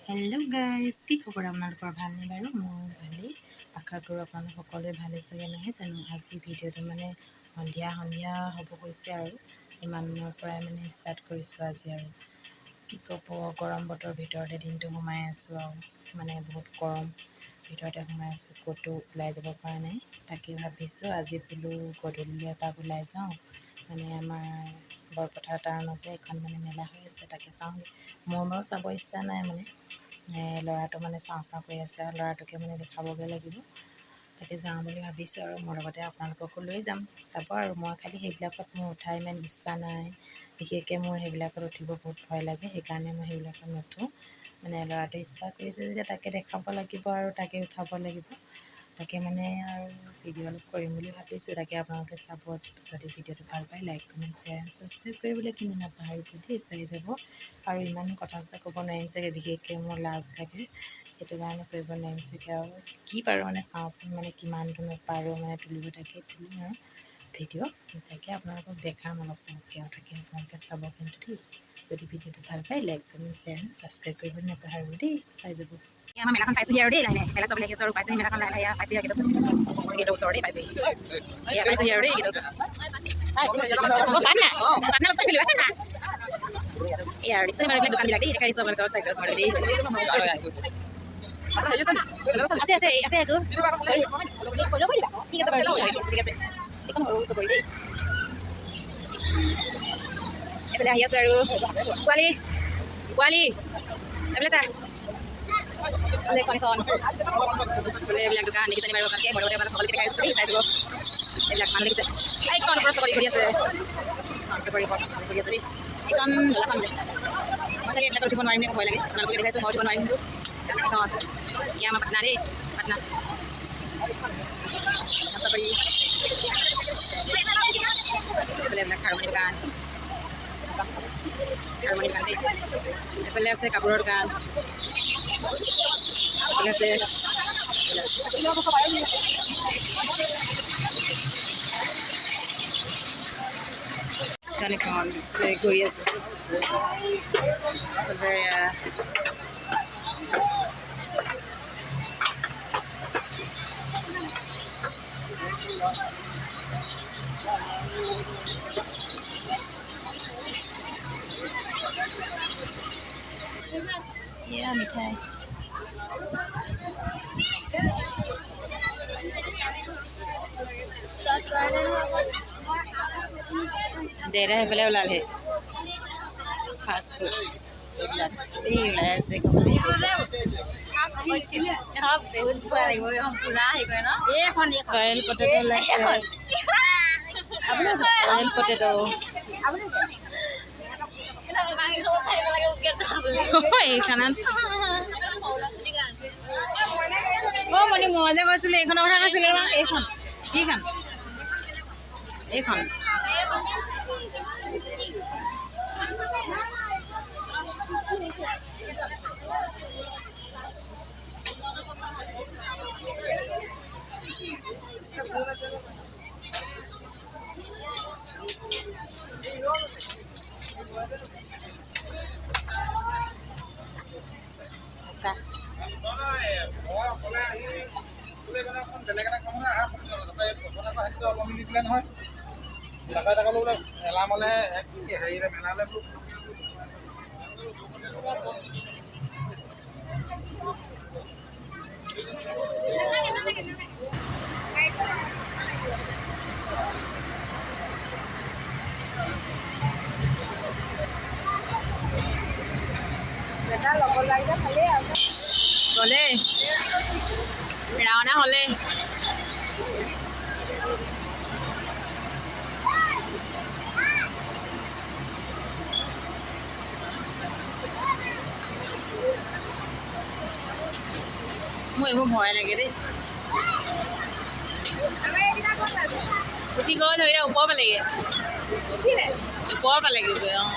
Hello' guys, কি খবৰ আপোনালোকৰ? ভালনে বাৰু? মোৰ ভালেই, আশা কৰোঁ আপোনালোক সকলোৱে ভালেই চাগে, নহয় জানো? আজি ভিডিঅ'টো মানে সন্ধিয়া হ'ব হৈছে আৰু ইমানৰ পৰাই মানে ষ্টাৰ্ট কৰিছোঁ আজি। আৰু কি ক'ব, গৰম বতৰৰ ভিতৰতে দিনটো সোমাই আছোঁ আৰু মানে বহুত গৰম ভিতৰতে সোমাই আছোঁ, ক'তো ওলাই যাব পৰা নাই। তাকে ভাবিছোঁ আজি বোলো গধূলি এপাক ওলাই যাওঁ, মানে আমাৰ বৰপথাৰ টাউনতে এখন মানে মেলা হৈ আছে, তাকে চাওঁ। মোৰ বাৰু চাব ইচ্ছা নাই, মানে ল'ৰাটো মানে চাওঁ কৰি আছে আৰু ল'ৰাটোকে মানে দেখাবগৈ লাগিব। তাকে যাওঁ বুলি ভাবিছোঁ আৰু মোৰ লগতে আপোনালোককো লৈ যাম চাব। আৰু মই খালি সেইবিলাকত মোৰ উঠা ইমান ইচ্ছা নাই, বিশেষকৈ মোৰ সেইবিলাকত উঠিব বহুত ভয় লাগে, সেইকাৰণে মই সেইবিলাকত নুঠোঁ। মানে ল'ৰাটোৱে ইচ্ছা কৰিছে যেতিয়া তাকে দেখাব লাগিব আৰু তাকে উঠাব লাগিব। তাকে মানে আৰু ভিডিঅ' অলপ কৰিম বুলি ভাবিছোঁ। তাকে আপোনালোকে চাব, যদি ভিডিঅ'টো ভাল পায় like comment share and subscribe কৰিবলৈ কিন্তু নাপাহৰিব দেই, চাই যাব। আৰু ইমান কথা ক'ব নোৱাৰিম চাগে, বিশেষকৈ মোৰ লাজ লাগে, সেইটো কাৰণে কৰিব নোৱাৰিম চাগে। আৰু কি পাৰোঁ মানে চাওঁচোন, মানে কিমান দূৰ পাৰোঁ মানে তুলিব, তাকে তুলিম আৰু ভিডিঅ'। তাকে আপোনালোকক দেখাম অলপ চলপকৈ, আৰু তাকে আপোনালোকে চাব কিন্তু দেই। যদি ভিডিঅ'টো ভাল পায় like comment share and subscribe কৰিবলৈ নাপাহৰিব দেই, চাই যাব। আমাৰ মেলাখন পাইছোঁহি আৰু দেই, লাহে লাহে মেলা চাবলৈ আহিছোঁ আৰু পাইছোঁহি মেলাখন লাহে লাহে পাইছোঁহি আৰু গেটৰ ওচৰতে পাইছোঁহি আৰু দেই গেটৰ ওচৰত। এয়া আৰু দেখিছে বাৰু এইবিলাক দোকানবিলাক দেই, দেখাই দিছোঁ আপোনালোকক চাইজত মই দেই। আছে আকৌ ঠিক আছে বাৰু, ঠিক আছে এইখন সৰু চকৰি দেই। এইফালে আহি আছোঁ আৰু পোৱালি এইফালে চা এখন বোলে এইবিলাক দোকান দেখিছে বাৰু, ভালকৈ মই লগতে সকলোকে দেখাই আছোঁ দেই, চাই যাব। এইবিলাক মানুহ দেখিছে, এইখন ওপৰত চকৰি ঘূৰি আছে, চকৰি ওপৰত ঘূৰি আছে দেই, এইখন দলাখন যে মই খালি এইবিলাকত উঠিব নোৱাৰিম দেই, ভয় লাগে। আপোনালোকে দেখাইছোঁ, মই উঠিব নোৱাৰিম কিন্তু। এইখন এয়া আমাৰ পাটনা দেই, পাটনা চকৰি। এইফালে এইবিলাক খাৰুমণি দোকান দেই, এইফালে আছে কাপোৰৰ দোকান, এইফালে আছে এখন ঘূৰি আছে। এয়া মিঠাই দেউতা সেইফালে ওলালহে, ফাষ্ট ফুড এইবিলাক এই ওলাই আছে। স্পাইৰেল পটেটো ওলাইছে, স্পাইৰেল পটেটো এইখনত মণি, মই যে কৈছিলোঁ এইখনৰ কথা কৈছিলোঁ ন, এইখন কিখন এইখন গ'লে ৰাওনা হ'লে। মোৰ এইবোৰ ভয় লাগে দেই, উঠি গ'ল ধৰি ওপৰ পালেগে, ওপৰ পালেগে গৈ। অঁ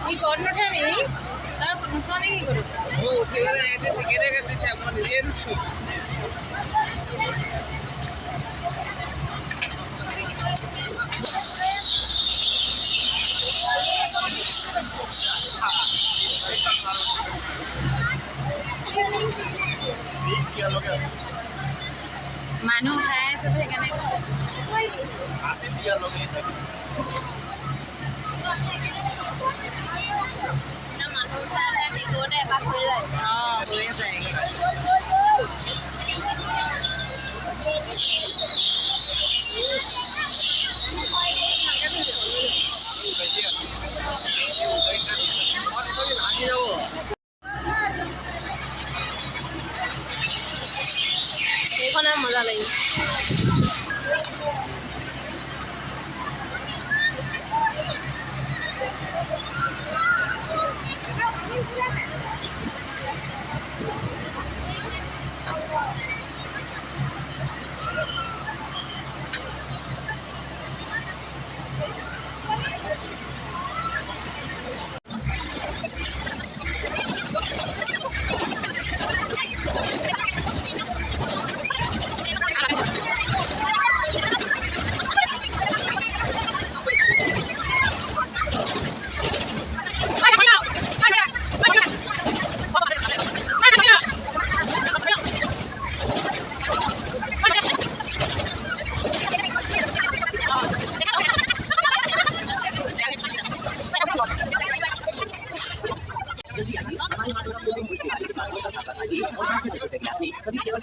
ই কর্ণটা নেই তা কোনখানে কি করব ও উঠিবারে এতে টিকেটে কাটিছে আমরা নিজে উঠু মানুহ খাই আছে সেইকাৰণে আছে দিয়া লগে আছে না মানুহ খাই আছে টিকটে এপাক হৈ যায় হৈ যায় এইখনে মজা লাগিছে सभी केवल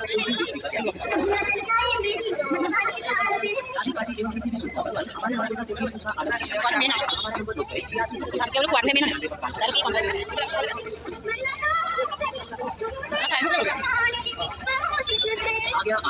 पार्टी एवं किसी भी अवसर पर हमारे माध्यम से कोई दूसरा आदर हमारे ऊपर जो है 86 केवल क्वार्टर में ना सर की आ गया